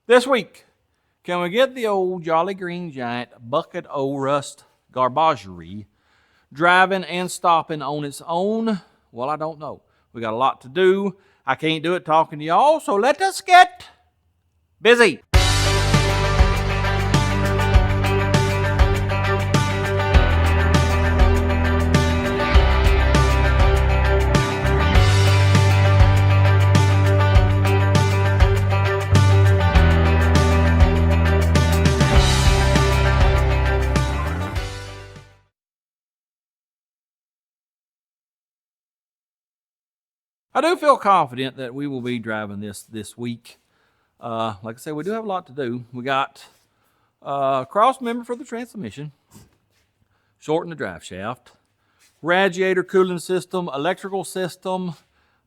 This week, can we get the old Jolly Green Giant bucket o' rust garbagerie driving and stopping on its own? Well, I don't know. We got a lot to do. I can't do it talking to y'all, so let us get busy. I do feel confident that we will be driving this week. Like I said, we do have a lot to do. We got Crossmember for the transmission, shorten the drive shaft, radiator cooling system, electrical system.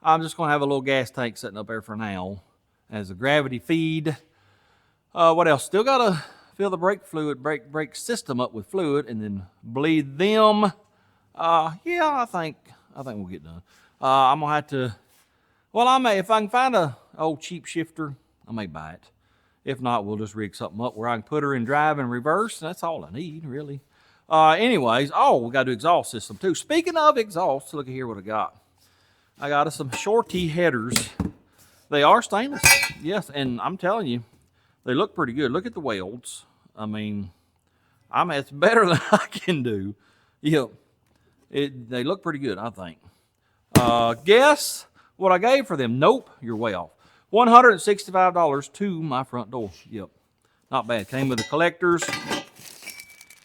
I'm just going to have a little gas tank sitting up there for now as a gravity feed. What else? Still got to fill the brake system up with fluid and then bleed them. Yeah, I think we'll get done. I'm gonna have to. Well, if I can find a old cheap shifter, I may buy it. If not, we'll just rig something up where I can put her in drive and reverse. That's all I need, really. Anyways, we got to do exhaust system too. Speaking of exhaust, look at here what I got. I got us some Shorty headers. They are stainless, yes, and I'm telling you, they look pretty good. Look at the welds. I mean, it's better than I can do. Yep, they look pretty good, I think. Guess what I gave for them? Nope, you're way off. $165 to my front door. Yep, not bad. Came with the collectors,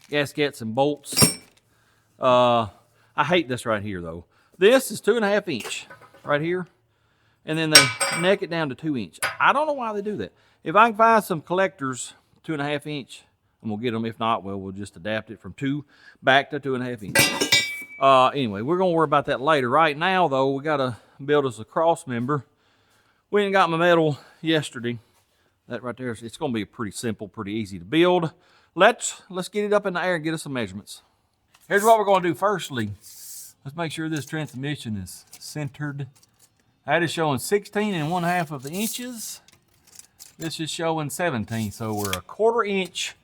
gaskets, and bolts. I hate this right here though. This is 2.5 inch right here, and then they neck it down to 2 inch. I don't know why they do that. If I can find some collectors 2.5 inch, I'm gonna get them. If not, well, we'll just adapt it from 2 back to 2.5 inch. Anyway, we're going to worry about that later. Right now, though, we got to build us a cross member. We ain't got my metal yesterday. That right there, it's going to be pretty simple, pretty easy to build. Let's get it up in the air and get us some measurements. Here's what we're going to do firstly. Let's make sure this transmission is centered. That is showing 16.5 of the inches. This is showing 17, so we're a 1/4 inch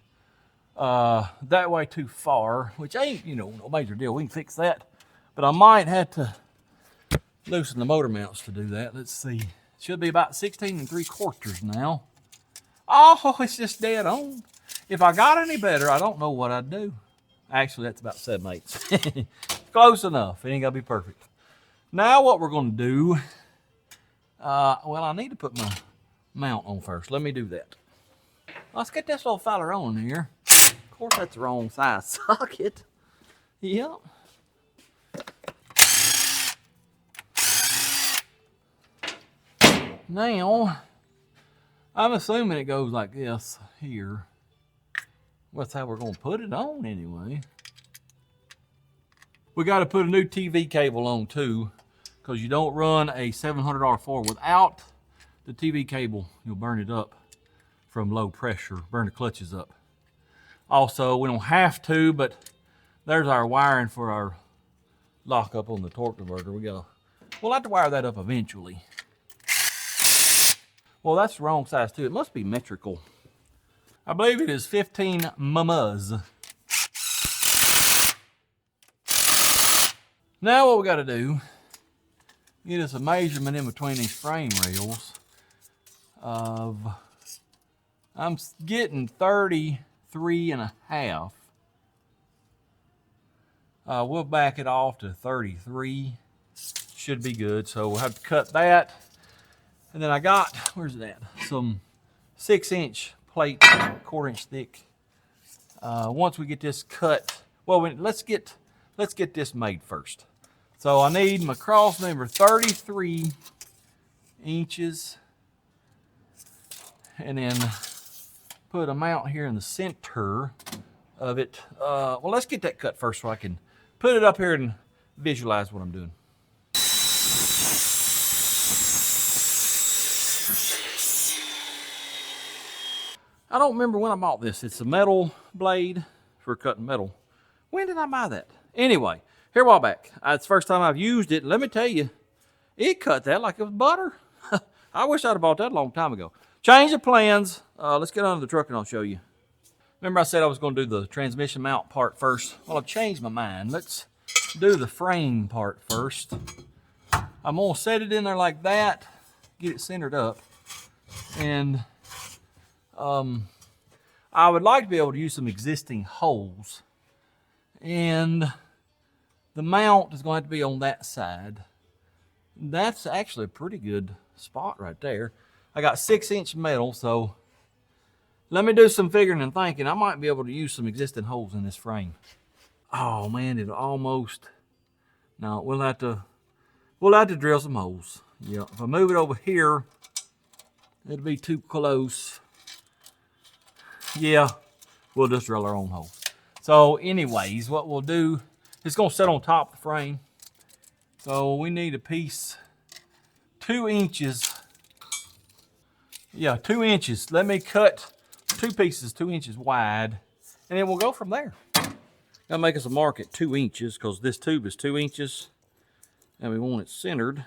that way too far, which ain't, no major deal. We can fix that. But I might have to loosen the motor mounts to do that. Let's see. Should be about 16 3/4 now. Oh, it's just dead on. If I got any better, I don't know what I'd do. Actually, that's about 7/8. Close enough. It ain't gotta be perfect. Now what we're gonna do, well, I need to put my mount on first. Let me do that. Let's get this little fella on here. Of course, that's the wrong size socket. Yep. Now, I'm assuming it goes like this here. That's how we're going to put it on anyway. We got to put a new TV cable on too, because you don't run a 700 R4 without the TV cable. You'll burn it up from low pressure, burn the clutches up. Also, we don't have to, but there's our wiring for our lockup on the torque converter. We'll have to wire that up eventually. Well, that's the wrong size too. It must be metrical. I believe it is 15 mamas. Now what we got to do, get us a measurement in between these frame rails of, I'm getting 33.5. We'll back it off to 33. Should be good. So we'll have to cut that. And then I got, where's it at? Some 6 inch plate, 1/4 inch thick. Once we get this cut, well, let's get this made first. So I need my cross member 33 inches, and then put a mount here in the center of it. Well, let's get that cut first so I can put it up here and visualize what I'm doing. I don't remember when I bought this. It's a metal blade for cutting metal. When did I buy that? Anyway, here a while back. It's the first time I've used it. Let me tell you, it cut that like it was butter. I wish I'd have bought that a long time ago. Change of plans. Let's get under the truck and I'll show you. Remember I said I was going to do the transmission mount part first? Well, I've changed my mind. Let's do the frame part first. I'm going to set it in there like that, get it centered up. And I would like to be able to use some existing holes. And the mount is going to have to be on that side. That's actually a pretty good spot right there. I got 6-inch metal, so let me do some figuring and thinking. I might be able to use some existing holes in this frame. Oh man, it almost, no, we'll have to drill some holes. Yeah, if I move it over here, it'll be too close. Yeah, we'll just drill our own holes. So anyways, what we'll do, it's gonna sit on top of the frame. So we need a piece 2 inches. Yeah, 2 inches. Let me cut 2 pieces 2 inches wide, and then we'll go from there. Gotta make us a mark at 2 inches because this tube is 2 inches and we want it centered.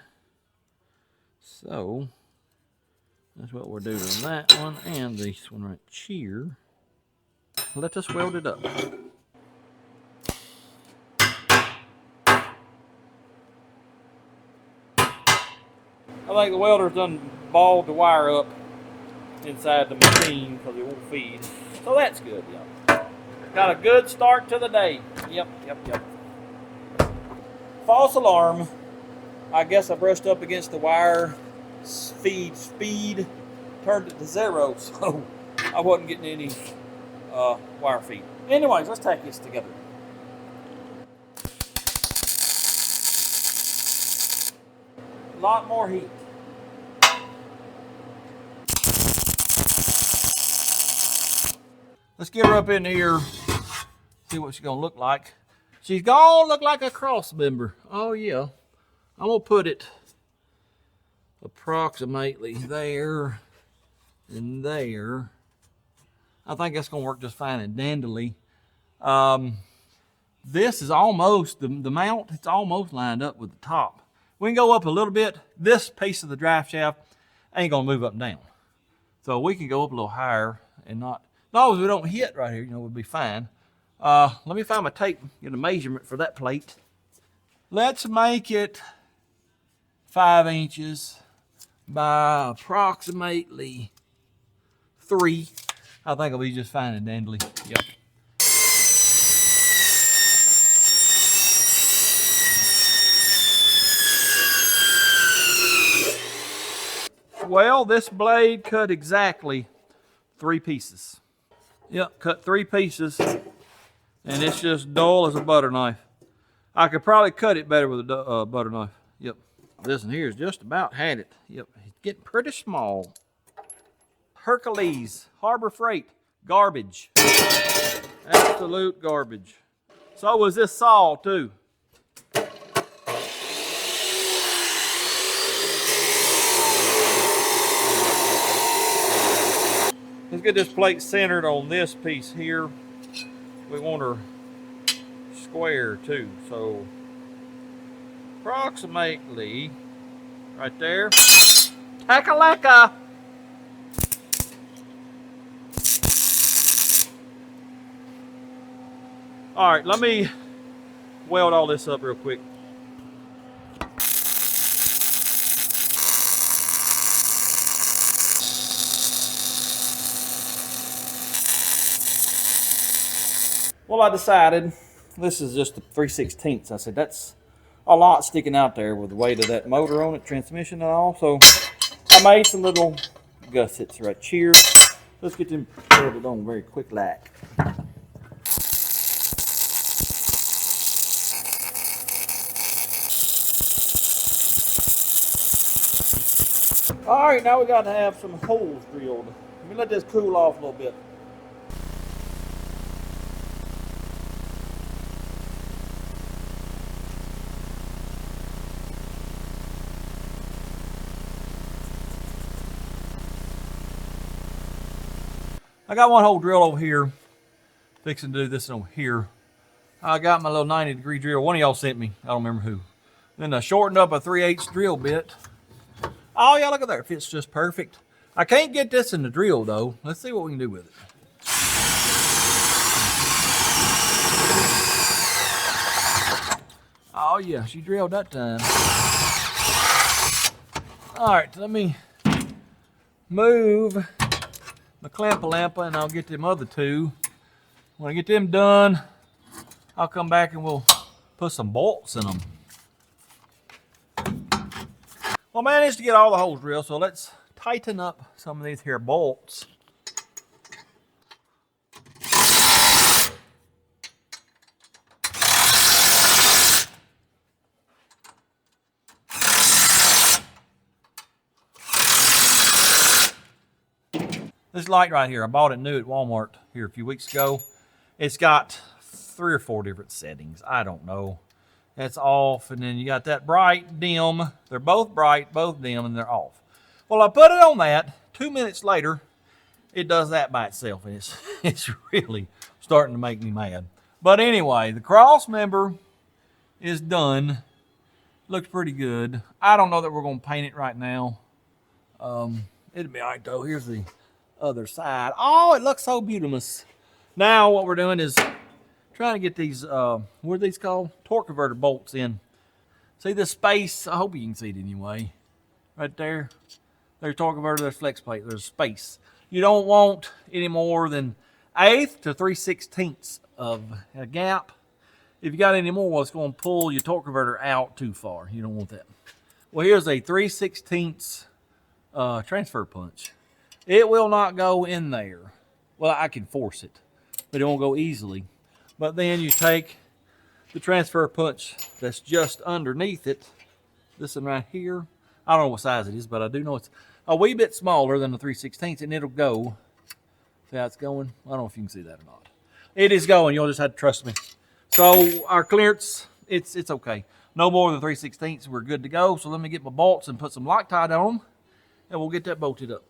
So that's what we're doing on that one and this one right here. Let us weld it up. I think the welder's done balled the wire up inside the machine because it won't feed. So that's good, yeah. Got a good start to the day. Yep. False alarm. I guess I brushed up against the wire. Speed turned it to 0, so I wasn't getting any wire feed. Anyways, let's take this together. A lot more heat. Let's get her up in here, see what she's gonna look like. She's gonna look like a Crossmember. Oh yeah. I'm gonna put it approximately there and there. I think that's gonna work just fine and dandly. This is almost, the mount, it's almost lined up with the top. We can go up a little bit. This piece of the drive shaft ain't gonna move up and down. So we can go up a little higher and not, as long as we don't hit right here, we'll be fine. Let me find my tape, get a measurement for that plate. Let's make it 5 inches by approximately 3. I think it'll be just fine and dandly. Yep. Well, this blade cut exactly 3 pieces. Yep, cut 3 pieces, and it's just dull as a butter knife. I could probably cut it better with a butter knife. Yep. This one here is just about had it. Yep, it's getting pretty small. Hercules, Harbor Freight, garbage. Absolute garbage. So was this saw too. Let's get this plate centered on this piece here. We want her square too, so approximately right there. Takalaka! All right, let me weld all this up real quick. Well, I decided, this is just a 3/16. I said, that's a lot sticking out there with the weight of that motor on it, transmission and all. So I made some little gussets right here. Let's get them welded on very quick like. All right, now we got to have some holes drilled. Let me let this cool off a little bit. I got one hole drill over here. Fixing to do this over here. I got my little 90-degree drill. One of y'all sent me. I don't remember who. Then I shortened up a 3/8 drill bit. Oh yeah, look at there. It fits just perfect. I can't get this in the drill though. Let's see what we can do with it. Oh yeah, she drilled that time. All right, let me move the clampa and I'll get them other two. When I get them done, I'll come back and we'll put some bolts in them. Well, I managed to get all the holes drilled, so let's tighten up some of these here bolts. This light right here, I bought it new at Walmart here a few weeks ago. It's got 3 or 4 different settings. I don't know. It's off, and then you got that bright, dim. They're both bright, both dim, and they're off. Well, I put it on that. 2 minutes later, it does that by itself, and it's really starting to make me mad. But anyway, the Crossmember is done. Looks pretty good. I don't know that we're going to paint it right now. It'll be all right, though. Here's the other side. Oh, it looks so beautiful. Now what we're doing is trying to get these, what are these called? Torque converter bolts in. See the space? I hope you can see it anyway. Right there. There's torque converter, there's flex plate, there's space. You don't want any more than 1/8 to 3/16 of a gap. If you got any more, well, it's going to pull your torque converter out too far. You don't want that. Well, here's a 3/16 transfer punch. It will not go in there. Well, I can force it, but it won't go easily. But then you take the transfer punch that's just underneath it, this one right here. I don't know what size it is, but I do know it's a wee bit smaller than the 3/16, and it'll go. See how it's going? I don't know if you can see that or not. It is going. You'll just have to trust me. So our clearance, it's okay. No more than 3/16. We're good to go. So let me get my bolts and put some Loctite on them, and we'll get that bolted up.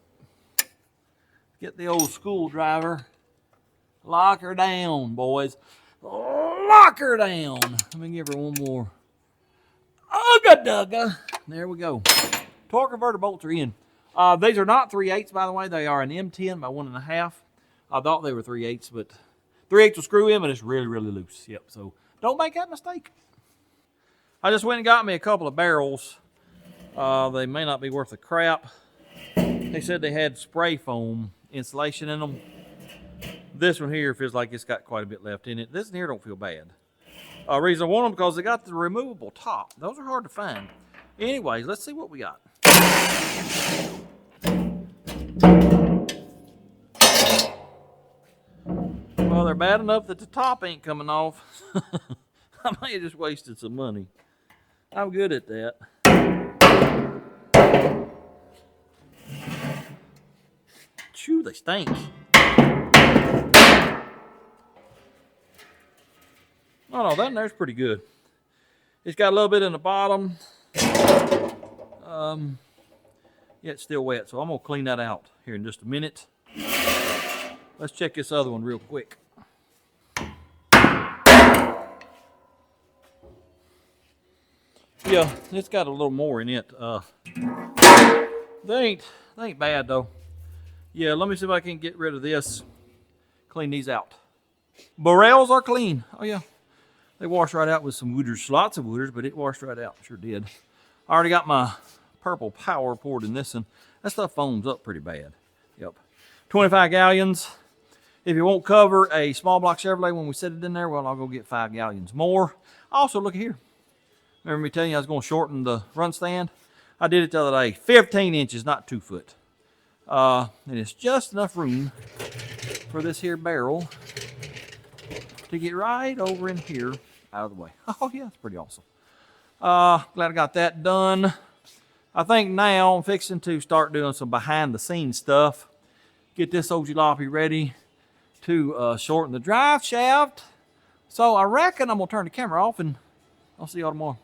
Get the old school driver. Lock her down, boys. Lock her down. Let me give her one more. Ugga dugga. There we go. Torque converter bolts are in. These are not 3/8, by the way. They are an M10 by 1.5. I thought they were 3/8, but 3/8 will screw in, but it's really, really loose. Yep, so don't make that mistake. I just went and got me a couple of barrels. They may not be worth a crap. They said they had spray foam insulation in them. This one here feels like it's got quite a bit left in it. This one here don't feel bad. Reason I want them because they got the removable top. Those are hard to find. Anyways, let's see what we got. Well, they're bad enough that the top ain't coming off. I may have just wasted some money. I'm good at that. Chew, they stink. Oh no, that in there's pretty good. It's got a little bit in the bottom. Yeah, it's still wet, so I'm gonna clean that out here in just a minute. Let's check this other one real quick. Yeah, it's got a little more in it. They ain't bad though. Yeah, let me see if I can get rid of this. Clean these out. Barrels are clean. Oh yeah. They washed right out with some wooders, lots of wooders, but it washed right out, sure did. I already got my purple power poured in this one. That stuff foams up pretty bad. Yep. 25 gallons. If you won't cover a small block Chevrolet when we set it in there, well, I'll go get 5 gallons more. Also, look here. Remember me telling you I was going to shorten the run stand? I did it the other day. 15 inches, not 2 foot. And it's just enough room for this here barrel to get right over in here, out of the way. Oh yeah, it's pretty awesome. Glad I got that done. I think now I'm fixing to start doing some behind the scenes stuff. Get this old jalopy ready to shorten the drive shaft. So I reckon I'm gonna turn the camera off and I'll see y'all tomorrow.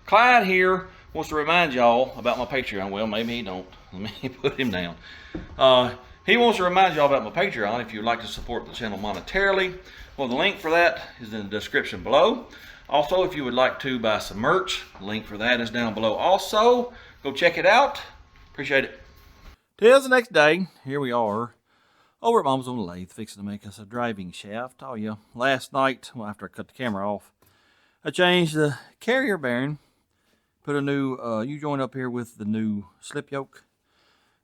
Clyde here wants to remind y'all about my Patreon. Well, maybe he don't. Let me put him down. He wants to remind y'all about my Patreon if you'd like to support the channel monetarily. Well, the link for that is in the description below. Also, if you would like to buy some merch, the link for that is down below also. Go check it out. Appreciate it. 'Tis the next day. Here we are over at Mom's on the lathe, fixing to make us a driving shaft. Oh yeah, last night, well, after I cut the camera off, I changed the carrier bearing, put a new U-joint up here with the new slip yoke,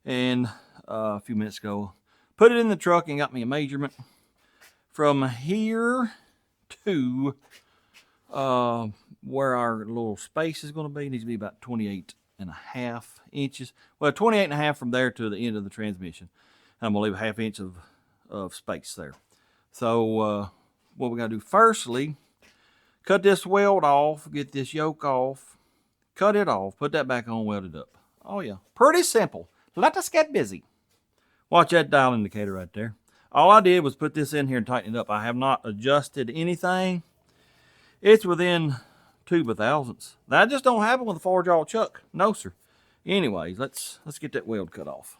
and a few minutes ago, put it in the truck and got me a measurement from here to where our little space is going to be. It needs to be about 28.5 inches. Well, 28.5 from there to the end of the transmission. I'm going to leave a ½ inch of space there. So what we got to do firstly, cut this weld off, get this yoke off, cut it off, put that back on, weld it up. Oh yeah, pretty simple. Let us get busy. Watch that dial indicator right there. All I did was put this in here and tighten it up. I have not adjusted anything. It's within 2 thousandths. That just don't happen with a 4-jaw chuck. No, sir. Anyways, let's get that weld cut off.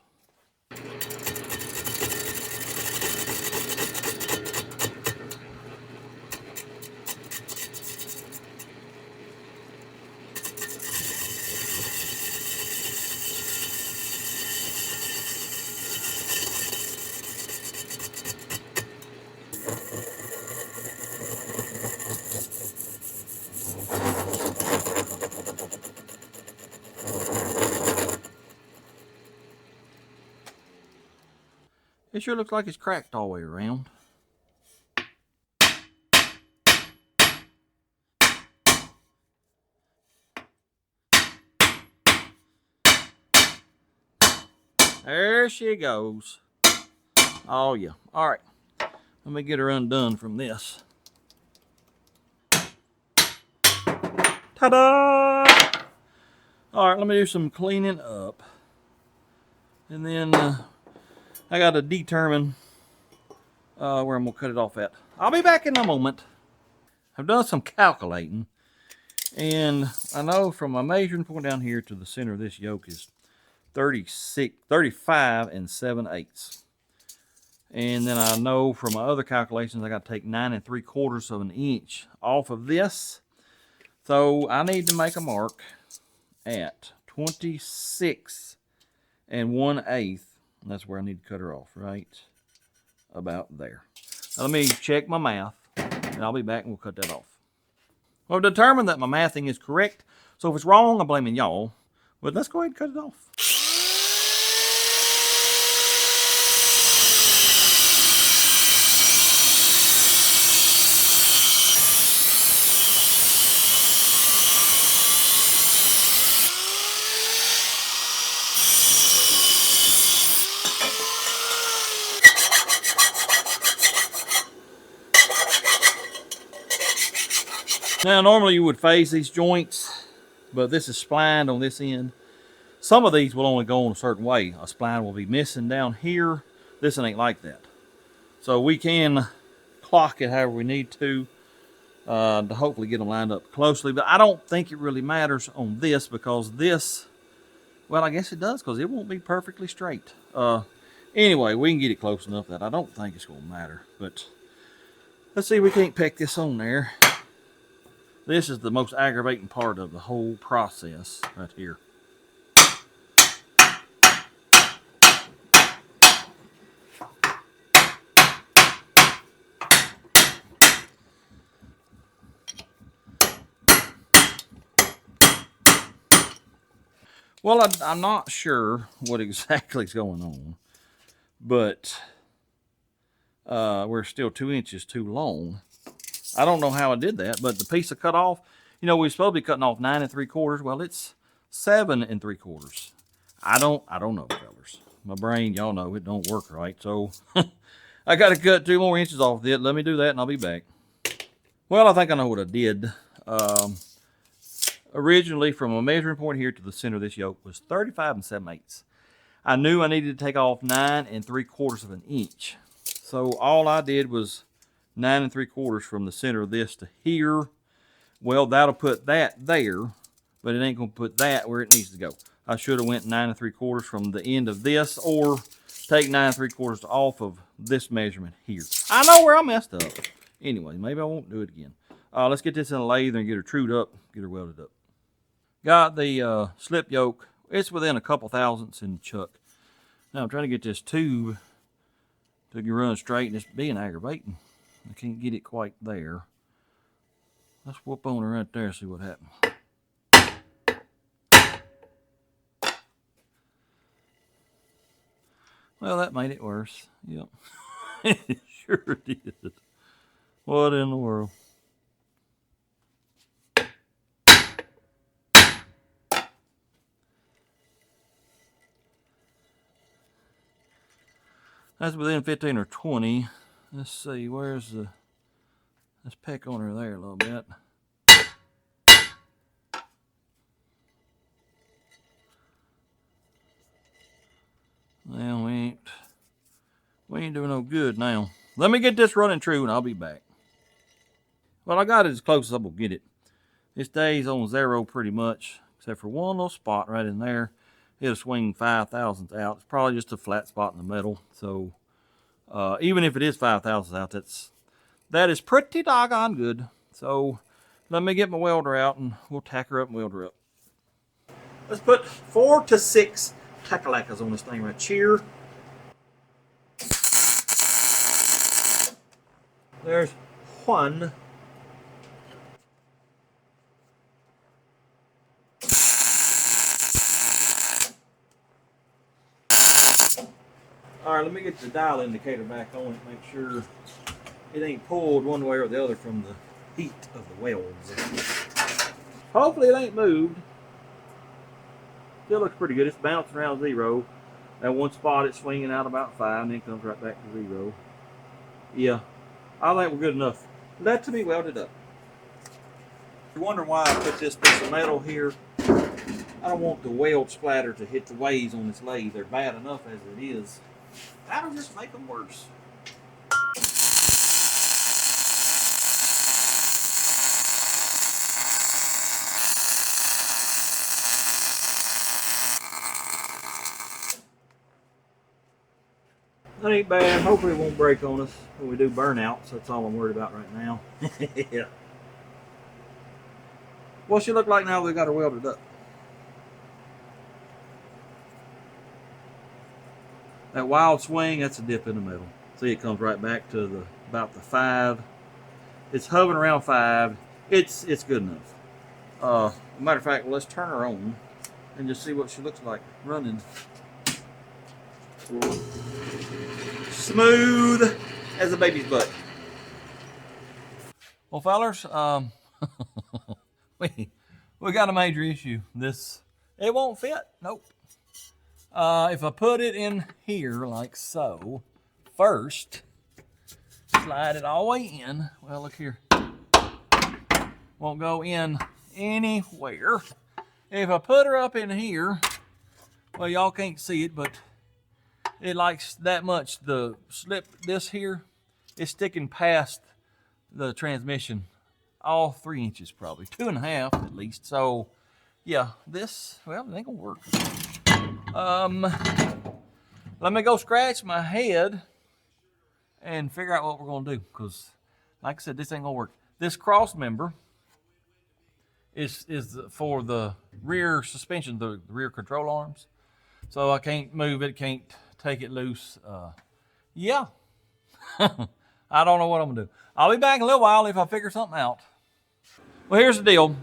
It sure looks like it's cracked all the way around. There she goes. Oh yeah. All right. Let me get her undone from this. Ta-da! All right, let me do some cleaning up. And then I got to determine where I'm going to cut it off at. I'll be back in a moment. I've done some calculating. And I know from my measuring point down here to the center of this yoke is 35 7/8. And then I know from my other calculations I got to take 9 3/4 of an inch off of this. So I need to make a mark at 26 1/8. That's where I need to cut her off, right about there. Now let me check my math, and I'll be back and we'll cut that off. Well, I've determined that my mathing is correct, so if it's wrong, I'm blaming y'all. But let's go ahead and cut it off. Now, normally you would phase these joints, but this is splined on this end. Some of these will only go on a certain way. A spline will be missing down here. This one ain't like that. So we can clock it however we need to hopefully get them lined up closely. But I don't think it really matters on this because this, well, I guess it does because it won't be perfectly straight. Anyway, we can get it close enough that I don't think it's going to matter. But let's see if we can't peck this on there. This is the most aggravating part of the whole process right here. Well, I'm not sure what exactly is going on, but we're still 2 inches too long. I don't know how I did that, but the piece I cut off, you know, we were supposed to be cutting off 9 3/4. Well, it's 7 3/4. I don't know, fellas. My brain, y'all know, it don't work right. So I got to cut 2 more inches off it. Let me do that and I'll be back. Well, I think I know what I did. Originally, from a measuring point here to the center of this yoke was 35 7/8. I knew I needed to take off 9 3/4 of an inch. So all I did was 9 3/4 from the center of this to here. Well, that'll put that there, but it ain't gonna put that where it needs to go. I should have went 9 3/4 from the end of this, or take 9 3/4 off of this measurement here. I know where I messed up. Anyway, maybe I won't do it again. Let's get this in a lathe and get her trued up, get her welded up. Got the slip yoke. It's within a couple thousandths in the chuck. Now I'm trying to get this tube to run straight, and it's being aggravating. I can't get it quite there. Let's whoop on it right there, see what happens. Well, that made it worse. Yep. It sure did. What in the world? That's within 15 or 20. Let's see, where's the... Let's peck on her there a little bit. Well, we ain't doing no good now. Let me get this running true and I'll be back. Well, I got it as close as I'm gonna get it. It stays on 0 pretty much, except for one little spot right in there. It'll swing 5 thousandths out. It's probably just a flat spot in the middle. So even if it is 5 thousandths out, that is pretty doggone good. So let me get my welder out and we'll tack her up and weld her up. Let's put 4 to 6 takalacas on this thing right here. There's one. All right, let me get the dial indicator back on it, make sure it ain't pulled one way or the other from the heat of the welds. Hopefully it ain't moved. Still looks pretty good. It's bouncing around 0. That one spot it's swinging out about 5 and then comes right back to 0. Yeah, I think we're good enough. That to be welded up. You're wondering why I put this piece of metal here. I don't want the weld splatter to hit the ways on this lathe. They're bad enough as it is. That'll just make them worse. That ain't bad. Hopefully it won't break on us when we do burnouts. That's all I'm worried about right now. Yeah. What's she look like now we got her welded up? That wild swing, that's a dip in the middle. See, it comes right back to about the 5. It's hovering around 5. It's good enough. Matter of fact, let's turn her on and just see what she looks like running. Smooth as a baby's butt. Well, fellers, we got a major issue. It won't fit. Nope. If I put it in here like so, first, slide it all the way in. Well, look here. Won't go in anywhere. If I put her up in here, well, y'all can't see it, but it likes that much. The slip, this here, is sticking past the transmission. All 3 inches probably, 2.5 at least. So, yeah, this, well, it ain't gonna work. Let me go scratch my head and figure out what we're gonna do, because like I said, this ain't gonna work. This cross member is for the rear suspension, the rear control arms. So I can't move it, can't take it loose. Yeah. I don't know what I'm gonna do. I'll be back in a little while if I figure something out. Well, here's the deal.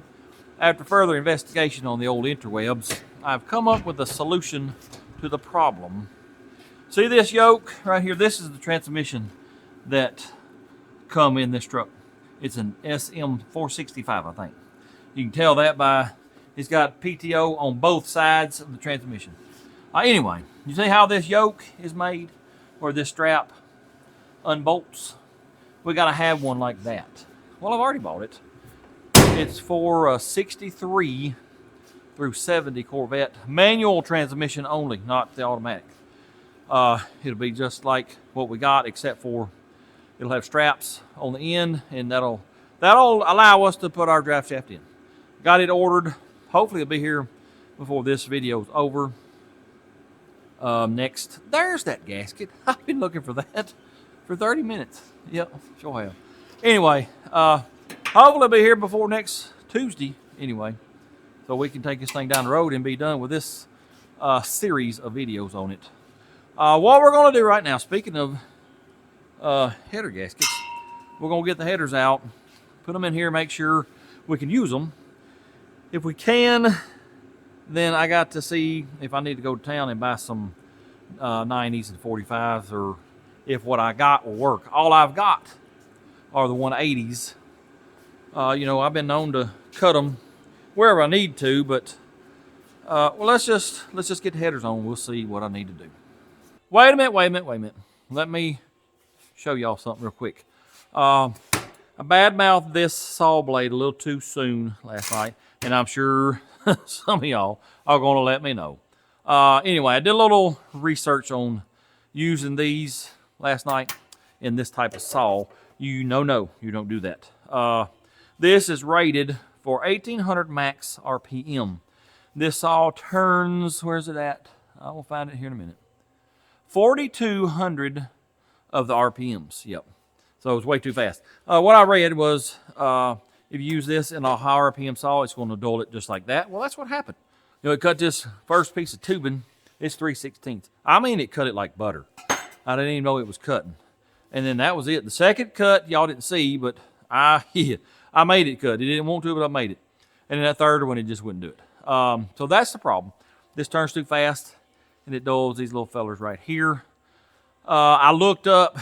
After further investigation on the old interwebs, I've come up with a solution to the problem. See this yoke right here? This is the transmission that come in this truck. It's an SM465, I think. You can tell that by, it's got PTO on both sides of the transmission. Anyway, you see how this yoke is made, where this strap unbolts? We gotta have one like that. Well, I've already bought it. It's for a 63 through 70 Corvette. Manual transmission only, not the automatic. It'll be just like what we got, except for it'll have straps on the end, and that'll allow us to put our drive shaft in. Got it ordered. Hopefully it'll be here before this video's over. Next, there's that gasket. I've been looking for that for 30 minutes. Yep, sure have. Anyway, hopefully it'll be here before next Tuesday anyway, so we can take this thing down the road and be done with this series of videos on it. What we're going to do right now, speaking of header gaskets, we're going to get the headers out, put them in here, make sure we can use them. If we can, then I got to see if I need to go to town and buy some 90s and 45s, or if what I got will work. All I've got are the 180s. You know, I've been known to cut them wherever I need to, but well, let's just get the headers on. We'll see what I need to do. Wait a minute. Let me show y'all something real quick. I badmouthed this saw blade a little too soon last night, and I'm sure some of y'all are going to let me know. Anyway, I did a little research on using these last night in this type of saw. You don't do that. This is rated for 1800 max RPM. This saw turns, where's it at? I will find it here in a minute. 4,200 of the RPMs, yep. So it's way too fast. What I read was if you use this in a high RPM saw, it's going to dull it just like that. Well, that's what happened. You know, it cut this first piece of tubing, it's 3/16. I mean, it cut it like butter. I didn't even know it was cutting. And then that was it. The second cut, y'all didn't see, but I made it cut. It didn't want to, but I made it. And then that third one, it just wouldn't do it. So that's the problem. This turns too fast, and it dulls these little fellers right here. I looked up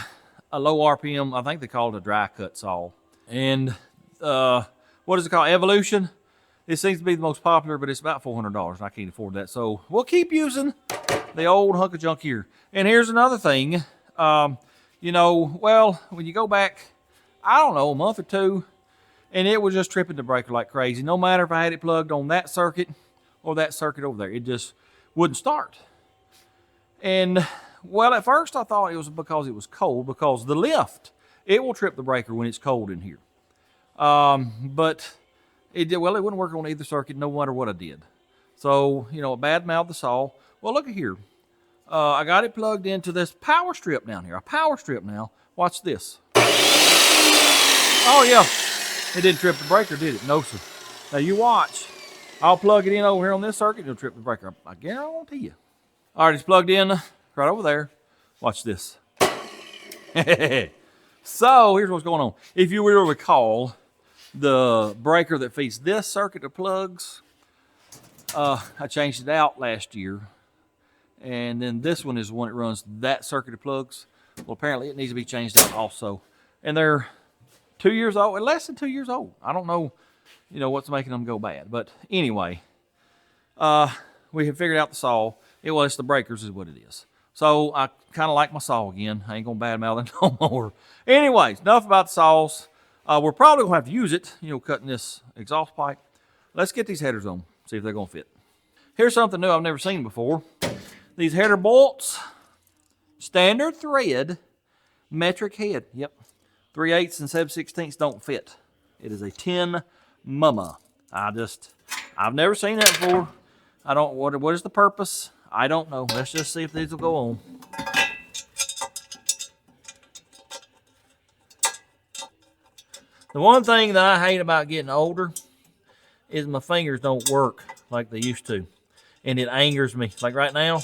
a low RPM, I think they call it a dry cut saw. And what is it called? Evolution. It seems to be the most popular, but it's about $400. I can't afford that. So we'll keep using the old hunk of junk here. And here's another thing. You know, well, when you go back, I don't know, a month or two, and it was just tripping the breaker like crazy. No matter if I had it plugged on that circuit or that circuit over there, it just wouldn't start. And, well, at first I thought it was because it was cold, because the lift, it will trip the breaker when it's cold in here. But it wouldn't work on either circuit no matter what I did. So, you know, a bad mouth the saw. Well, look at here. I got it plugged into this power strip down here. A power strip now. Watch this. Oh, yeah. It didn't trip the breaker, did it? No, sir. Now, you watch. I'll plug it in over here on this circuit. It'll trip the breaker. I guarantee you. All right, it's plugged in right over there. Watch this. So, here's what's going on. If you will recall, the breaker that feeds this circuit of plugs, I changed it out last year. And then this one is the one that runs that circuit of plugs. Well, apparently it needs to be changed out also. And they're 2 years old, less than 2 years old. I don't know, you know, what's making them go bad. But anyway, we have figured out the saw. It's the breakers is what it is. So I kind of like my saw again. I ain't going to badmouth it no more. Anyways, enough about the saws. We're probably going to have to use it, you know, cutting this exhaust pipe. Let's get these headers on, see if they're going to fit. Here's something new I've never seen before. These header bolts, standard thread, metric head. Yep, 3/8 and 7/16 don't fit. It is a 10 mama. I've never seen that before. I don't, what is the purpose? I don't know. Let's just see if these will go on. The one thing that I hate about getting older is my fingers don't work like they used to. And it angers me. Like right now,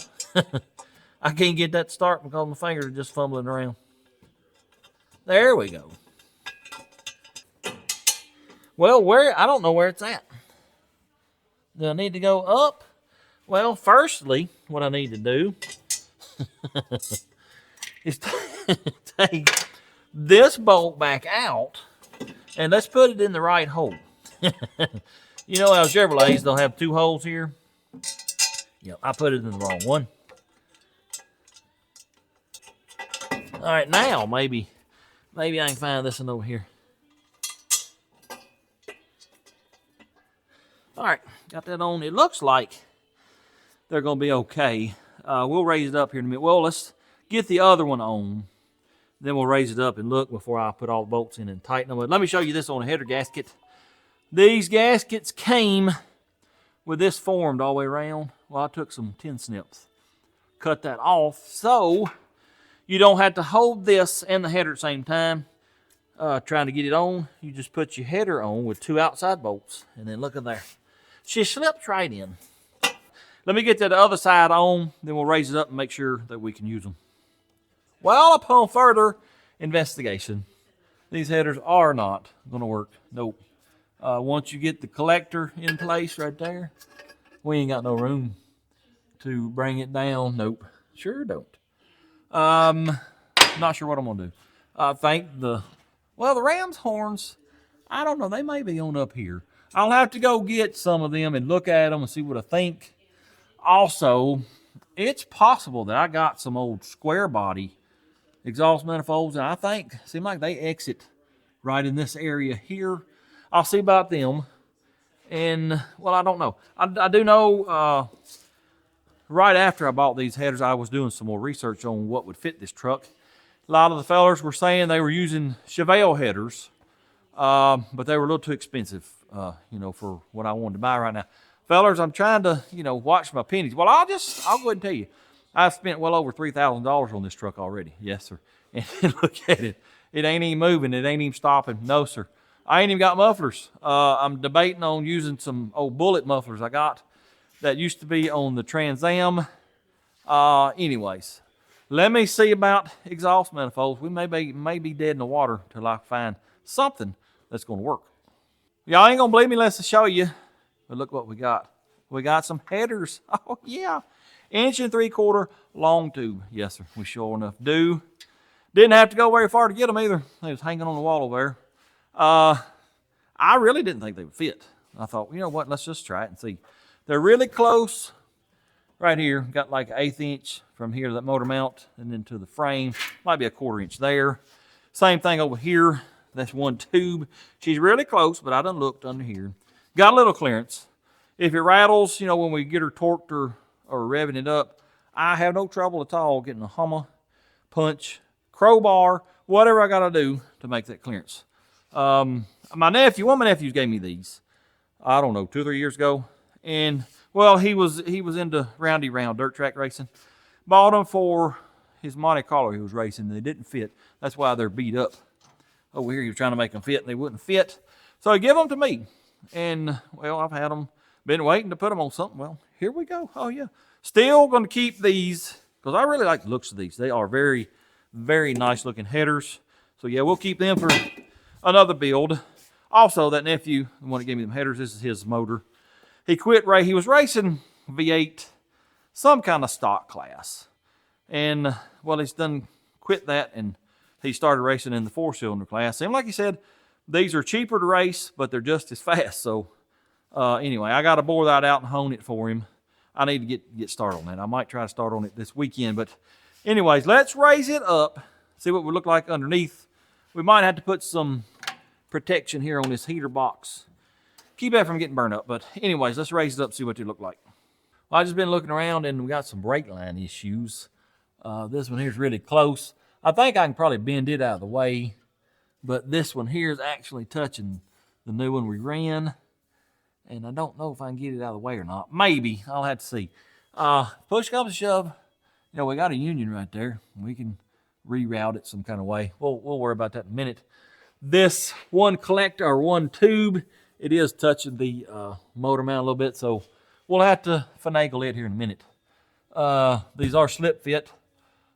I can't get that to start because my fingers are just fumbling around. There we go. Well, I don't know where it's at. Do I need to go up? Well, firstly, what I need to do is take this bolt back out and let's put it in the right hole. You know how Chevrolets, they'll have two holes here? Yep, I put it in the wrong one. All right, now maybe I can find this one over here. All right, got that on. It looks like they're going to be okay. We'll raise it up here in a minute. Well, let's get the other one on. Then we'll raise it up and look before I put all the bolts in and tighten them. But let me show you this on a header gasket. These gaskets came with this formed all the way around. Well, I took some tin snips, cut that off, so you don't have to hold this and the header at the same time trying to get it on. You just put your header on with two outside bolts, and then look at there. She slips right in. Let me get that other side on, then we'll raise it up and make sure that we can use them. Well, upon further investigation, these headers are not going to work. Nope. Once you get the collector in place right there, we ain't got no room to bring it down. Nope. Sure don't. Not sure what I'm going to do. I think the ram's horns, I don't know. They may be on up here. I'll have to go get some of them and look at them and see what I think. Also, it's possible that I got some old square body exhaust manifolds, and I think seem like they exit right in this area here. I'll see about them. And well, I don't know. I do know right after I bought these headers, I was doing some more research on what would fit this truck. A lot of the fellers were saying they were using Chevelle headers, but they were a little too expensive, for what I wanted to buy right now. Fellers, I'm trying to, watch my pennies. Well, I'll go ahead and tell you, I've spent well over $3,000 on this truck already. Yes, sir. And look at it. It ain't even moving. It ain't even stopping. No, sir. I ain't even got mufflers. I'm debating on using some old bullet mufflers I got that used to be on the Trans Am. Anyways, let me see about exhaust manifolds. We may be dead in the water till I find something that's going to work. Y'all ain't going to believe me unless I show you. But look what we got. We got some headers. Oh, yeah. 1 3/4 long tube. Yes, sir. We sure enough do. Didn't have to go very far to get them either. They was hanging on the wall over there. I really didn't think they would fit. I thought, you know what? Let's just try it and see. They're really close. Right here, got like 1/8 inch from here to that motor mount and then to the frame. Might be a 1/4 inch there. Same thing over here. That's one tube. She's really close, but I done looked under here. Got a little clearance. If it rattles, when we get her torqued or revving it up, I have no trouble at all getting a hammer, punch, crowbar, whatever I got to do to make that clearance. One of my nephews gave me these, I don't know, 2 or 3 years ago. And, well, he was into roundy round dirt track racing. Bought them for his Monte Carlo he was racing. They didn't fit. That's why they're beat up. Over here, he was trying to make them fit, and they wouldn't fit. So he gave them to me. And, well, I've had them, been waiting to put them on something. Well, here we go. Oh, yeah. Still going to keep these, because I really like the looks of these. They are very, very nice looking headers. So, yeah, we'll keep them for another build. Also, that nephew, the one that gave me them headers, this is his motor. He was racing V8, some kind of stock class. And, well, he's done quit that, and he started racing in the 4-cylinder class. Seemed like he said, these are cheaper to race, but they're just as fast. So, anyway, I got to bore that out and hone it for him. I need to get started on that. I might try to start on it this weekend. But anyways, let's raise it up, see what we look like underneath. We might have to put some protection here on this heater box. Keep that from getting burned up. But anyways, let's raise it up, see what they look like. Well, I've just been looking around, and we got some brake line issues. This one here is really close. I think I can probably bend it out of the way. But this one here is actually touching the new one we ran. And I don't know if I can get it out of the way or not. Maybe. I'll have to see. Push comes to shove. We got a union right there. We can reroute it some kind of way. We'll worry about that in a minute. This one collector or one tube, it is touching the motor mount a little bit. So we'll have to finagle it here in a minute. These are slip fit.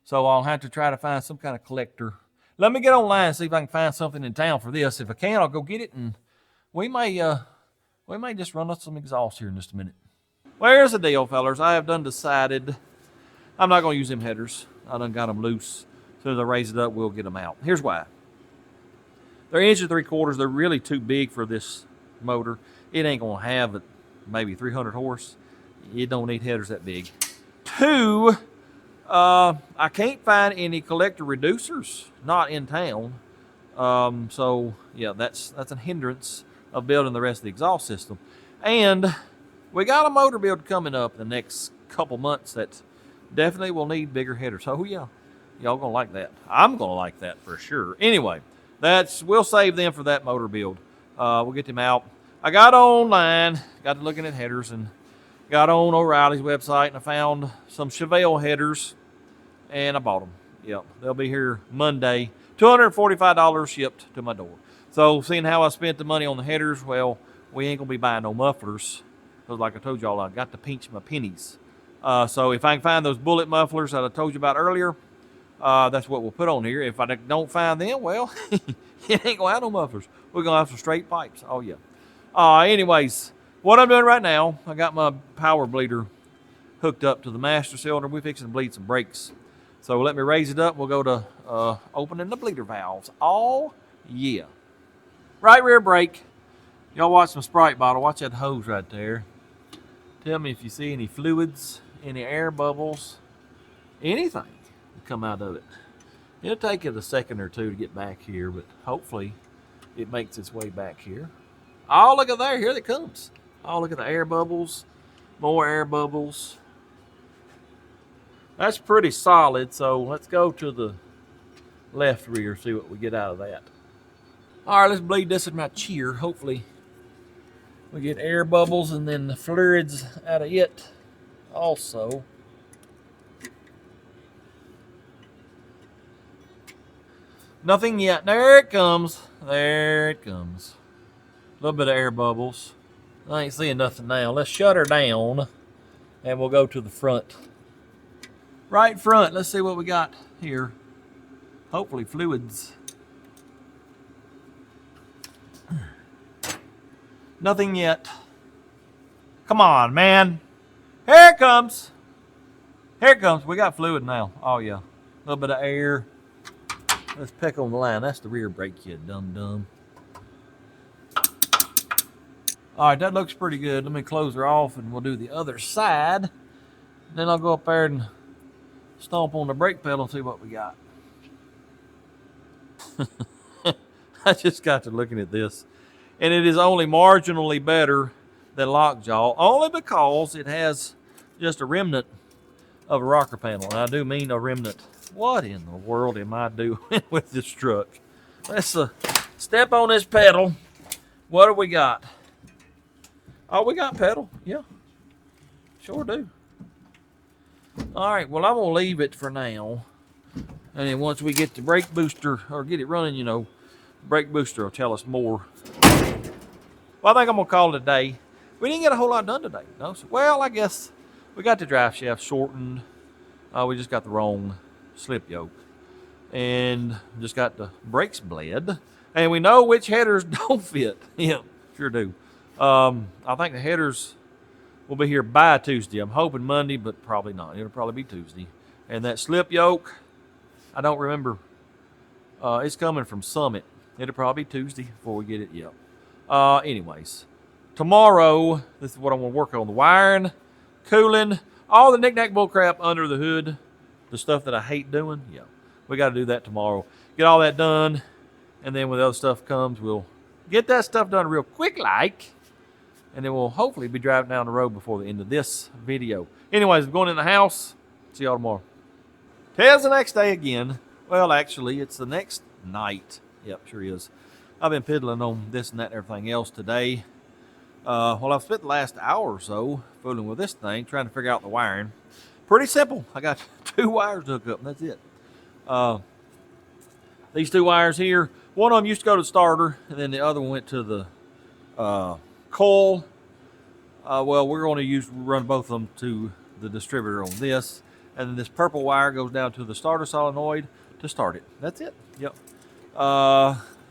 So I'll have to try to find some kind of collector. Let me get online and see if I can find something in town for this. If I can, I'll go get it, and we may just run up some exhaust here in just a minute. Well, here's the deal, fellers. I have done decided I'm not going to use them headers. I done got them loose. As soon as I raise it up, we'll get them out. Here's why. They're 1 3/4. They're really too big for this motor. It ain't going to have maybe 300 horse. It don't need headers that big. 2, I can't find any collector reducers, not in town. So yeah, that's a hindrance of building the rest of the exhaust system. And we got a motor build coming up the next couple months that definitely will need bigger headers. Oh yeah, y'all gonna like that. I'm gonna like that for sure. Anyway, we'll save them for that motor build. We'll get them out. I got online, got to looking at headers, and got on O'Reilly's website, and I found some Chevelle headers, and I bought them. Yep, they'll be here Monday. $245 shipped to my door. So seeing how I spent the money on the headers, well, we ain't gonna be buying no mufflers, because like I told y'all, I got to pinch my pennies. So if I can find those bullet mufflers that I told you about earlier, that's what we'll put on here. If I don't find them, well, it ain't gonna have no mufflers. We're gonna have some straight pipes. Oh yeah. Anyways, what I'm doing right now, I got my power bleeder hooked up to the master cylinder. We're fixing to bleed some brakes. So let me raise it up. We'll go to opening the bleeder valves. Oh yeah. Right rear brake. Y'all watch my Sprite bottle. Watch that hose right there. Tell me if you see any fluids, any air bubbles, anything that come out of it. It'll take it a second or two to get back here, but hopefully it makes its way back here. Oh, look at there. Here it comes. Oh, look at the air bubbles. More air bubbles. That's pretty solid, so let's go to the left rear, see what we get out of that. All right, let's bleed this in my cheer. Hopefully we get air bubbles and then the fluids out of it also. Nothing yet. There it comes. There it comes. A little bit of air bubbles. I ain't seeing nothing now. Let's shut her down and we'll go to the front. Right front. Let's see what we got here. Hopefully fluids. Nothing yet. Come on, man. Here it comes. Here it comes. We got fluid now. Oh, yeah. A little bit of air. Let's peck on the line. That's the rear brake, you dum-dum. All right, that looks pretty good. Let me close her off and we'll do the other side. Then I'll go up there and stomp on the brake pedal and see what we got. I just got to looking at this. And it is only marginally better than Lockjaw, only because it has just a remnant of a rocker panel. And I do mean a remnant. What in the world am I doing with this truck? Let's step on this pedal. What do we got? Oh, we got pedal. Yeah, sure do. All right, well, I'm going to leave it for now. And then once we get the brake booster, or get it running, you know, brake booster will tell us more. Well, I think I'm going to call it a day. We didn't get a whole lot done today. No? Well, I guess we got the drive shaft shortened. We just got the wrong slip yoke. And just got the brakes bled. And we know which headers don't fit. Yeah, sure do. I think the headers will be here by Tuesday. I'm hoping Monday, but probably not. It'll probably be Tuesday. And that slip yoke, I don't remember. It's coming from Summit. It'll probably be Tuesday before we get it. Yep. Anyways, tomorrow, this is what I'm going to work on. The wiring, cooling, all the knick-knack bullcrap under the hood, the stuff that I hate doing. Yeah, we got to do that tomorrow. Get all that done, and then when the other stuff comes, we'll get that stuff done real quick like, and then we'll hopefully be driving down the road before the end of this video. Anyways, I'm going in the house. See y'all tomorrow. Today's the next day again. Well, actually, it's the next night. Yep, sure is. I've been piddling on this and that and everything else today. Well, I've spent the last hour or so fooling with this thing, trying to figure out the wiring. Pretty simple. I got 2 wires to hook up, and that's it. These 2 wires here, one of them used to go to the starter, and then the other one went to the coil. Well, we're going to run both of them to the distributor on this, and then this purple wire goes down to the starter solenoid to start it. That's it. Yep.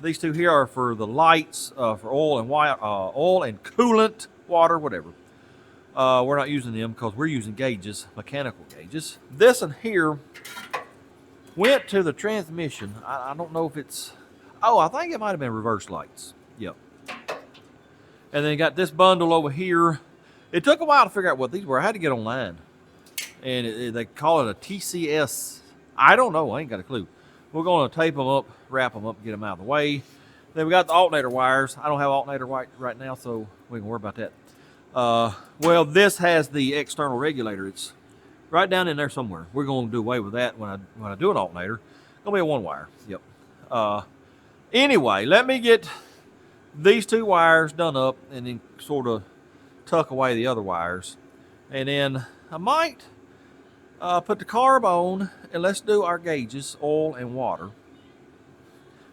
These 2 here are for the lights, for oil and wire, oil and coolant, water, whatever. We're not using them because we're using gauges, mechanical gauges. This one here went to the transmission. I don't know if it's, I think it might have been reverse lights. Yep. And then got this bundle over here. It took a while to figure out what these were. I had to get online. And they call it a TCS. I don't know. I ain't got a clue. We're going to tape them up, wrap them up, get them out of the way. Then we got the alternator wires. I don't have alternator right now, so we can worry about that. Well, this has the external regulator. It's right down in there somewhere. We're going to do away with that when I do an alternator. It's going to be a 1-wire. Yep. Anyway, let me get these 2 wires done up and then sort of tuck away the other wires. And then I might put the carb on and let's do our gauges, oil and water.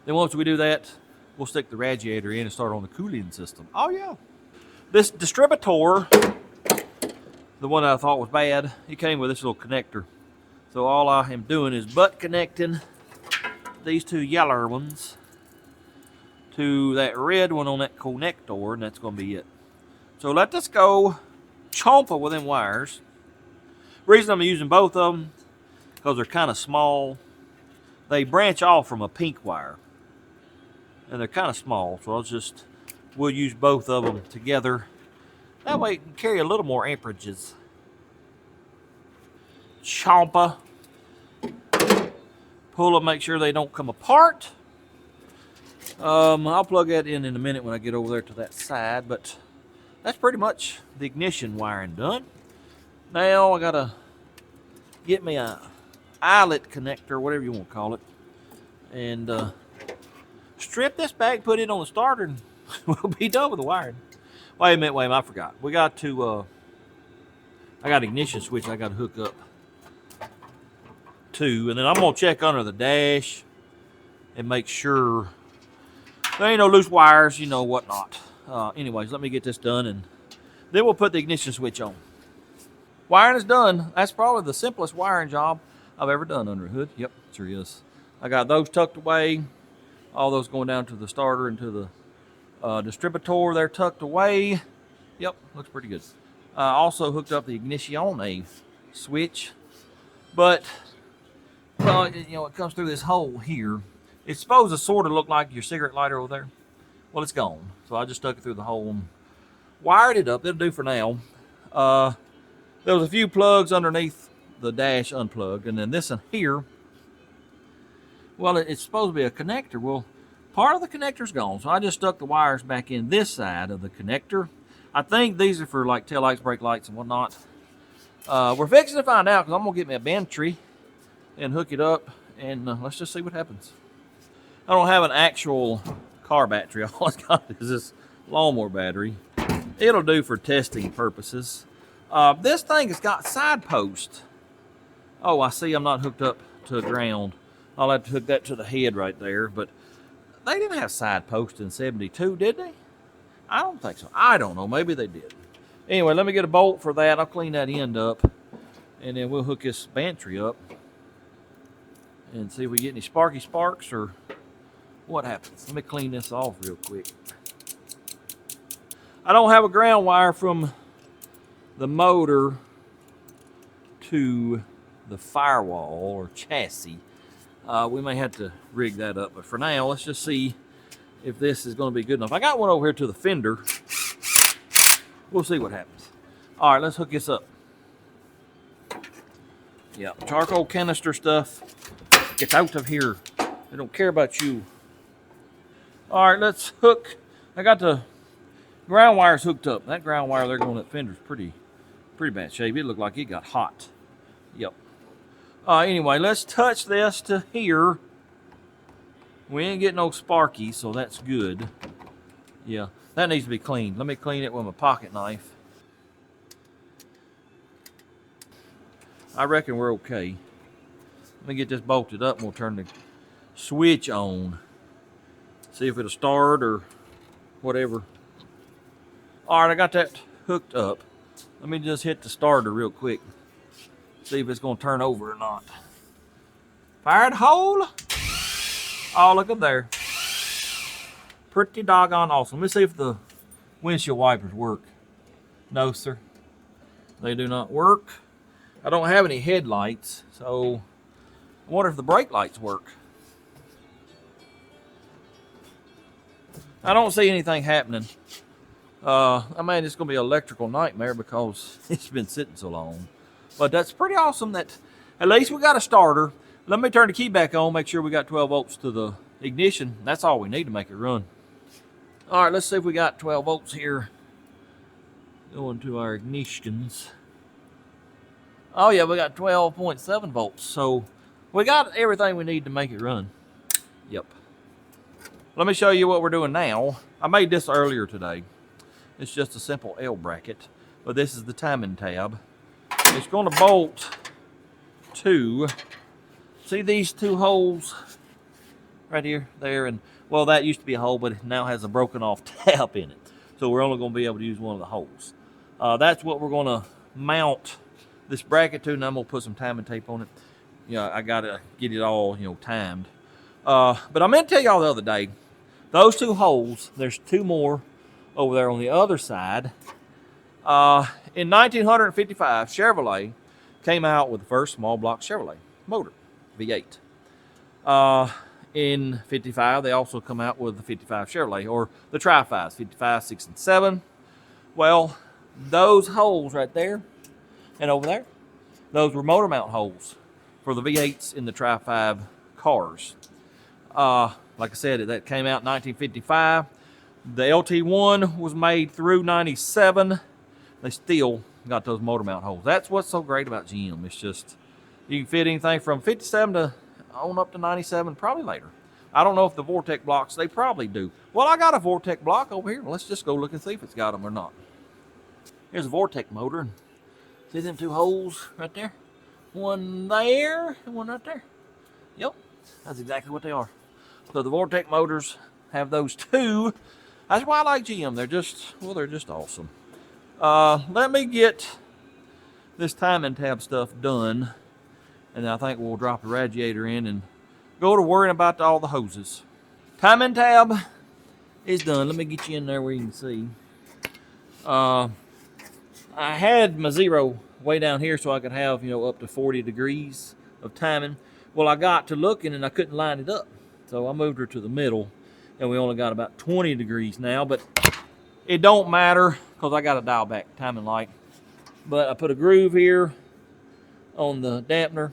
Then once we do that, we'll stick the radiator in and start on the cooling system. Oh yeah. This distributor the one that I thought was bad, it came with this little connector. So all I am doing is butt connecting these two yeller ones to that red one on that connector, and that's going to be it. So let this go chompa with them wires. Reason I'm using both of them, because they're kind of small. They branch off from a pink wire, and they're kind of small, so we'll use both of them together. That way it can carry a little more amperages. Chompa. Pull them, make sure they don't come apart. I'll plug that in a minute when I get over there to that side, but that's pretty much the ignition wiring done. Now I gotta get me a eyelet connector, whatever you want to call it, and strip this back, put it on the starter, and we'll be done with the wiring. Wait a minute, I forgot. We got to, I got an ignition switch I got to hook up to, and then I'm going to check under the dash and make sure there ain't no loose wires, whatnot. Anyways, let me get this done, and then we'll put the ignition switch on. Wiring is done. That's probably the simplest wiring job I've ever done under a hood. Yep, sure is. I got those tucked away. All those going down to the starter and to the distributor. They're tucked away. Yep, looks pretty good. Also hooked up the ignition switch. But, well, it comes through this hole here. It's supposed to sort of look like your cigarette lighter over there. Well, it's gone. So I just stuck it through the hole and wired it up. It'll do for now. There was a few plugs underneath the dash unplugged. And then this one here, well, it's supposed to be a connector. Well, part of the connector's gone. So I just stuck the wires back in this side of the connector. I think these are for like tail lights, brake lights, and whatnot. We're fixing to find out because I'm going to get me a battery and hook it up. And let's just see what happens. I don't have an actual car battery. All I got is this lawnmower battery. It'll do for testing purposes. This thing has got side posts. Oh, I see I'm not hooked up to the ground. I'll have to hook that to the head right there. But they didn't have side posts in 72, did they? I don't think so. I don't know. Maybe they did. Anyway, let me get a bolt for that. I'll clean that end up. And then we'll hook this battery up. And see if we get any sparky sparks or what happens. Let me clean this off real quick. I don't have a ground wire from the motor to the firewall or chassis. We may have to rig that up, but for now, let's just see if this is going to be good enough. I got one over here to the fender. We'll see what happens. All right, let's hook this up. Yeah, charcoal canister stuff. Get out of here. They don't care about you. All right, let's hook. I got the ground wires hooked up. That ground wire there going to that fender's pretty bad shape. It looked like it got hot. Yep. Anyway, let's touch this to here. We ain't getting no sparky, so that's good. Yeah, that needs to be cleaned. Let me clean it with my pocket knife. I reckon we're okay. Let me get this bolted up and we'll turn the switch on. See if it'll start or whatever. All right, I got that hooked up. Let me just hit the starter real quick. See if it's going to turn over or not. Fired hole. Oh, look up there. Pretty doggone awesome. Let me see if the windshield wipers work. No, sir. They do not work. I don't have any headlights, so I wonder if the brake lights work. I don't see anything happening. I mean, it's going to be an electrical nightmare because it's been sitting so long. But that's pretty awesome that at least we got a starter. Let me turn the key back on, make sure we got 12 volts to the ignition. That's all we need to make it run. All right, let's see if we got 12 volts here going to our ignitions. Oh, yeah, we got 12.7 volts. So we got everything we need to make it run. Yep. Let me show you what we're doing now. I made this earlier today. It's just a simple L bracket, but this is the timing tab. It's going to bolt to, see these two holes right here, there, and well, that used to be a hole, but it now has a broken off tab in it. So we're only going to be able to use one of the holes. That's what we're going to mount this bracket to, and I'm gonna put some timing tape on it. I gotta get it all, timed. But I meant to tell y'all the other day, those 2 holes, there's 2 more over there on the other side. In 1955, Chevrolet came out with the first small block Chevrolet motor, V8. In 55, they also come out with the 55 Chevrolet, or the Tri-5s, 55, 6, and 7. Well, those holes right there and over there, those were motor mount holes for the V8s in the Tri-5 cars. Like I said, that came out in 1955. The LT1 was made through 97. They still got those motor mount holes. That's what's so great about GM. It's just, you can fit anything from 57 to on up to 97, probably later. I don't know if the Vortec blocks, they probably do. Well, I got a Vortec block over here. Let's just go look and see if it's got them or not. Here's a Vortec motor. See them 2 holes right there? One there and one right there. Yep, that's exactly what they are. So the Vortec motors have those 2. That's why I like GM. They're just awesome. Let me get this timing tab stuff done, and then I think we'll drop the radiator in and go to worrying about all the hoses. Timing tab is done. Let me get you in there where you can see. I had my 0 way down here so I could have, up to 40 degrees of timing. Well, I got to looking and I couldn't line it up. So I moved her to the middle, and we only got about 20 degrees now, but it don't matter because I got a dial back timing light. But I put a groove here on the dampener,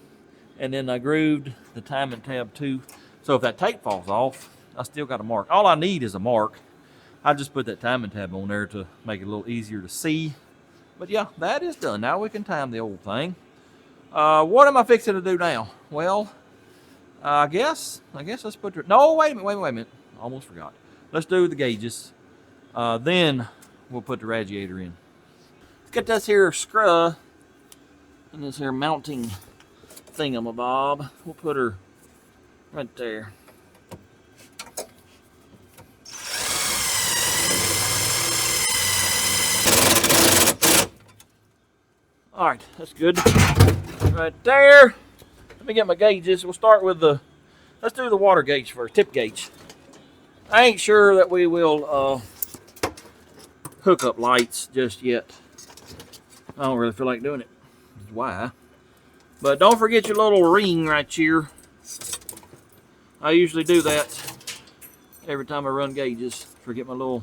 and then I grooved the timing tab too. So if that tape falls off, I still got a mark. All I need is a mark. I just put that timing tab on there to make it a little easier to see. But yeah, that is done. Now we can time the old thing. What am I fixing to do now? Well, I guess let's put no, wait a minute. Almost forgot. Let's do the gauges. Then we'll put the radiator in. Let's get this here screw and this here mounting thingamabob. We'll put her right there. All right, that's good. Right there. Let me get my gauges. We'll start with let's do the water gauge first, tip gauge. I ain't sure that we will hook up lights just yet. I don't really feel like doing it. That's why. But don't forget your little ring right here. I usually do that every time I run gauges. Forget my little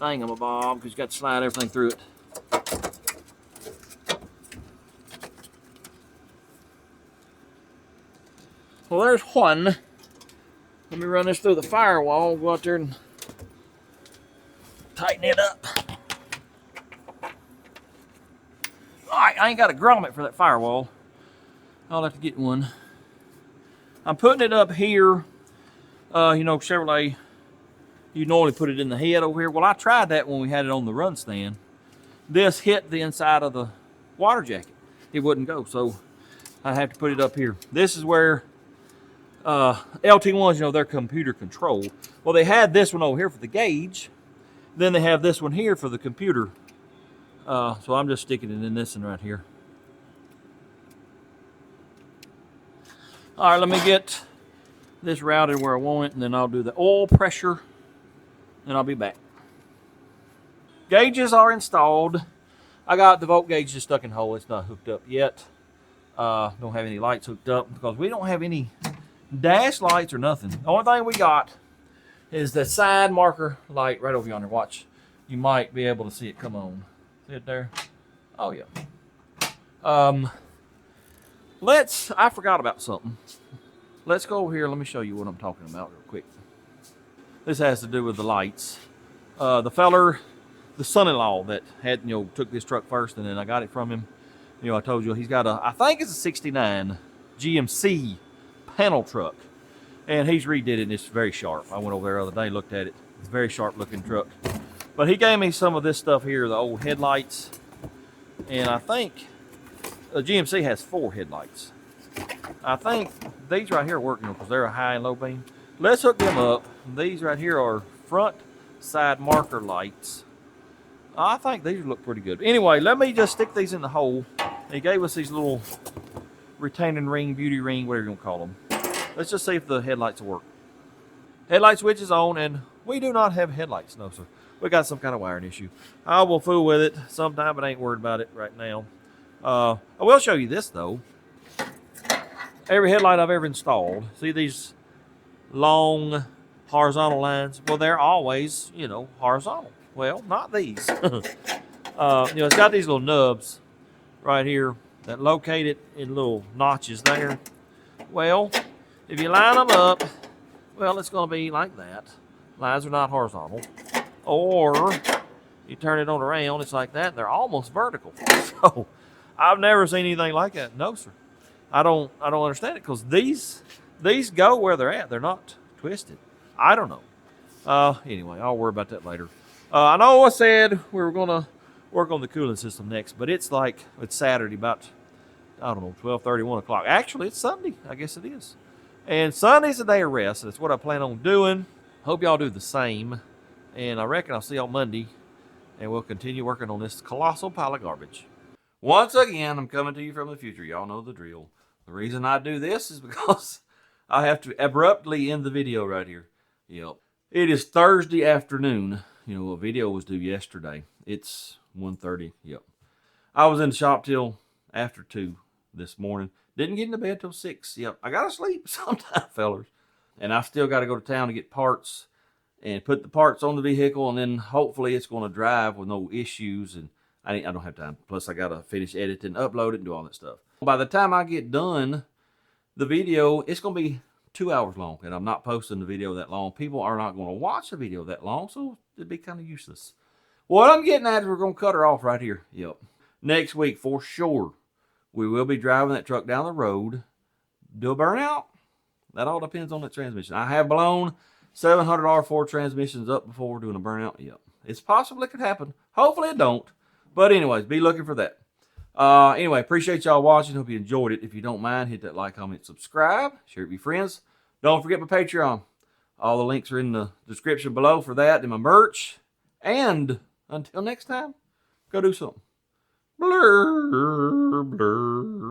thingamabob because you got to slide everything through it. Well, there's one. Let me run this through the firewall. Go out there and tighten it up. All right, I ain't got a grommet for that firewall. I'll have to get one. I'm putting it up here. Chevrolet, you normally put it in the head over here. Well, I tried that when we had it on the run stand. This hit the inside of the water jacket. It wouldn't go, so I have to put it up here. This is where LT1s, they're computer controlled. Well, they had this one over here for the gauge. Then they have this one here for the computer. So I'm just sticking it in this one right here. All right, let me get this routed where I want it, and then I'll do the oil pressure, and I'll be back. Gauges are installed. I got the volt gauge just stuck in hole. It's not hooked up yet. Don't have any lights hooked up because we don't have any dash lights or nothing. The only thing we got is the side marker light right over yonder. Watch. You might be able to see it come on. See it there? Oh, yeah. I forgot about something. Let's go over here. Let me show you what I'm talking about real quick. This has to do with the lights. The feller, the son-in-law that had, took this truck first, and then I got it from him. I told you he's got I think it's a 69 GMC panel truck, and he's redid it, and it's very sharp. I went over there the other day, looked at it. It's a very sharp looking truck. But he gave me some of this stuff here, the old headlights, and I think the GMC has 4 headlights. I think these right here are working because they're a high and low beam. Let's hook them up. These right here are front side marker lights. I think these look pretty good. Anyway, let me just stick these in the hole. He gave us these little retaining ring, beauty ring, whatever you want to call them. Let's just see if the headlights will work. Headlight switch is on, and we do not have headlights. No, sir. We got some kind of wiring issue. I will fool with it sometime, but I ain't worried about it right now. I will show you this, though. Every headlight I've ever installed, see these long horizontal lines? Well, they're always, you know, horizontal. Well, not these. It's got these little nubs right here that locate it in little notches there. Well, if you line them up, well, it's going to be like that. Lines are not horizontal. Or you turn it on around, it's like that. They're almost vertical. So I've never seen anything like that. No, sir. I don't understand it, because these go where they're at. They're not twisted. I don't know. Anyway, I'll worry about that later. I know I said we were gonna work on the cooling system next, but it's Saturday, about, I don't know, 12:30, 1 o'clock. Actually, it's Sunday. I guess it is. And Sunday's a day of rest. That's what I plan on doing. Hope y'all do the same. And I reckon I'll see y'all Monday, and we'll continue working on this colossal pile of garbage. Once again, I'm coming to you from the future. Y'all know the drill. The reason I do this is because I have to abruptly end the video right here. Yep. It is Thursday afternoon. You know, a video was due yesterday. It's 1:30. Yep. I was in the shop till after 2 this morning. Didn't get into bed till 6. Yep. I gotta sleep sometime, fellers. And I still got to go to town to get parts and put the parts on the vehicle, and then hopefully it's going to drive with no issues. And I don't have time. Plus, I got to finish editing, upload it, and do all that stuff. By the time I get done the video, it's going to be 2 hours long, and I'm not posting the video that long. People are not going to watch the video that long, so it'd be kind of useless. What I'm getting at is we're going to cut her off right here. Yep. Next week, for sure, we will be driving that truck down the road. Do a burnout? That all depends on the transmission. I have blown 700 Ford transmissions up before doing a burnout. Yep. It's possible it could happen. Hopefully it don't. But anyways, be looking for that. Anyway, appreciate y'all watching. Hope you enjoyed it. If you don't mind, hit that like, comment, subscribe. Share it with your friends. Don't forget my Patreon. All the links are in the description below for that and my merch. And until next time, go do something. Blur, blur.